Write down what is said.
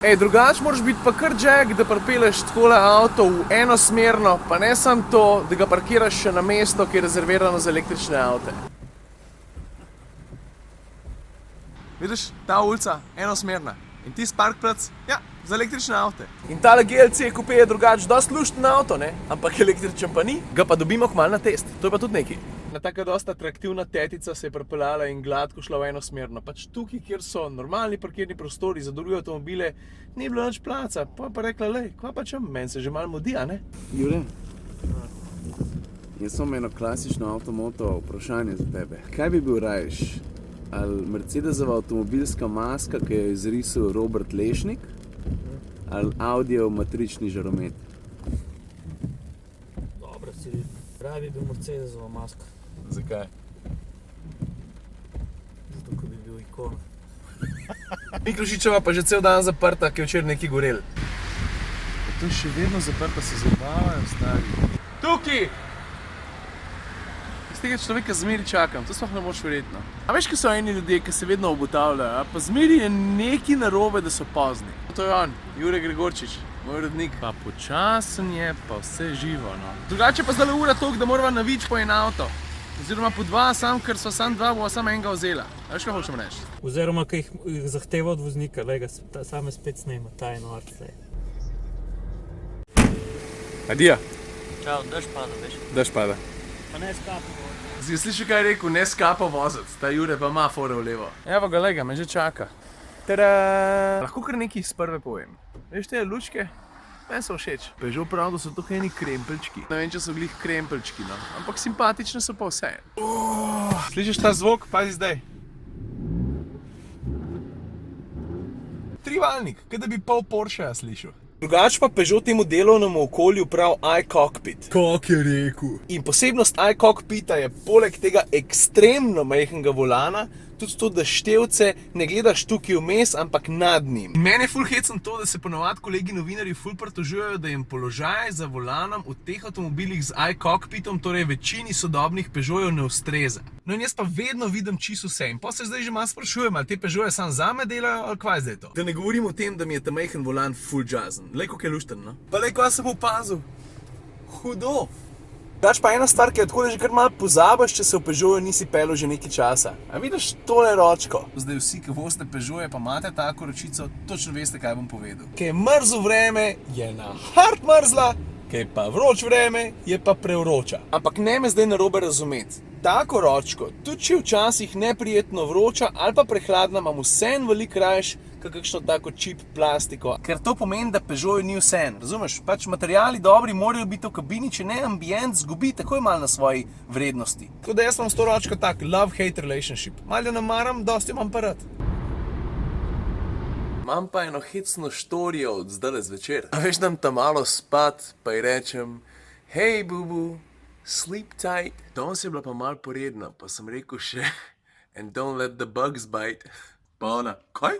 Drugače moraš biti pa kar jack, da pripeleš takole avto v enosmerno, pa ne samo to, da ga parkiraš še na mesto, ki je rezervirano za električne avte. Vidiš, ta ulica, enosmerna. In tisti parkplac, ja, za električne avte. In tale GLC coupe je drugače dosti lušten avto, ne? Ampak električen pa ni. Ga pa dobimo kmalu na test. To je pa tudi nekaj. Na taka dosta atraktivna tetica se je pripeljala in gladko šla v enosmerno. Pač tukaj, kjer so normalni parkirni prostori za druge avtomobile, ni bilo nič placa. Pa rekla, lej, kva pa čem, meni se že malo mudi, a ne? Jure, jaz imam eno klasično avtomoto vprašanje za tebe. Kaj bi bil rajš? Ali Mercedesova avtomobilska maska, ki jo je izrisal Robert Lešnik, ali Audijev matrični žaromet? Dobro, si pravi bi bil Mercedesova maska. Zakaj? Zato, ko bi bil ikona. Miklošičeva pa že cel dan zaprta, ki je včeraj nekaj gorel. To je še vedno zaprta, se zabavajo, stari. Tukaj! Z tega človeka zmeri čakam, to sploh ne moč verjetno. A veš, ki so eni ljudje, ki se vedno obotavljajo, pa zmeri je nekaj narobe, da so pozni. To je on, Jure Gregorčič, moj urednik. Pa počasen je, pa vse živo, no. Drugače pa zdaj ura toliko, da morava navič po en avto. Oziroma po dva, ker sva sam dva, bova samo enega vzela. A veš, kaj hočem reči? Oziroma, ki jih zahteva od voznika, lega same spet snema, ta je nor, sej. Adija. Čau, dež pada, veš? Dež pada. Pa ne skapo. Si slišal, kaj je rekel, ne skapa voziti, ta Jure pa ima fore v levo. Evo ga, lega, me že čaka. Tada! Lahko kar nekaj iz prve povem. Veš te lučke? Meni so všeč. Peugeot prav, da so to eni krempelčki. Ne vem, če so glih krempelčki, no. Ampak simpatične so pa vse. Slišiš ta zvok? Pazi zdaj. Trivaljnik, kaj da bi pol Porscheja slišal. Drugač pa Peugeot temu delovnemu okolju prav iCockpit. Kak je rekel? In posebnost iCockpita je poleg tega ekstremno majhnega volana, tudi to, da števce ne gledaš tukaj vmes, ampak nad njim. Mene je ful hecno to, da se ponovadi kolegi novinarji ful pritožujejo, da jim položaj za volanom v teh avtomobilih z iCockpitom, torej večini sodobnih Peugeotov, ne ustreza. No in jaz pa vedno vidim čisto vse. In pa se zdaj že malo sprašujem, ali te Peugeote sam zame delajo, ali kva je zdaj to? Da ne govorim o tem, da mi je ta majhen volan ful jazzen. Lej, kako je lušten, no? Pa lej, kva sem opazil. Hudo. Dač pa ena stvar, ki jo tako že kar malo pozabiš, če se v Peugeotu nisi peljal že nekaj časa. A vidiš tole ročko? Zdaj vsi, ki vozite Peugeote, pa imate tako ročico, točno veste, kaj bom povedal. Kaj je mrzlo vreme, je na hard mrzla, kaj je pa vroč vreme, je pa prevroča. Ampak ne me zdaj narobe razumeti. Tako ročko, tudi če včasih neprijetno vroča ali pa prehladna, imam vseeno veliko rajš, kakšno tako čip plastiko. Ker to pomeni, da Peugeot ni vseeno, razumeš? Pač materiali dobri morajo biti v kabini, če ne ambient zgubi takoj malo na svoji vrednosti. Tako da jaz imam s to ročko tak love-hate relationship. Malo jo namaram, dosti imam pa rad. Imam pa eno hecno štorijo od zdajle zvečer. A veš, dam ta malo spat, pa ji rečem, hej, bubu, sleep tight. Danes je bila pa malo poredna, pa sem rekel še, and don't let the bugs bite. Pa ona, kaj?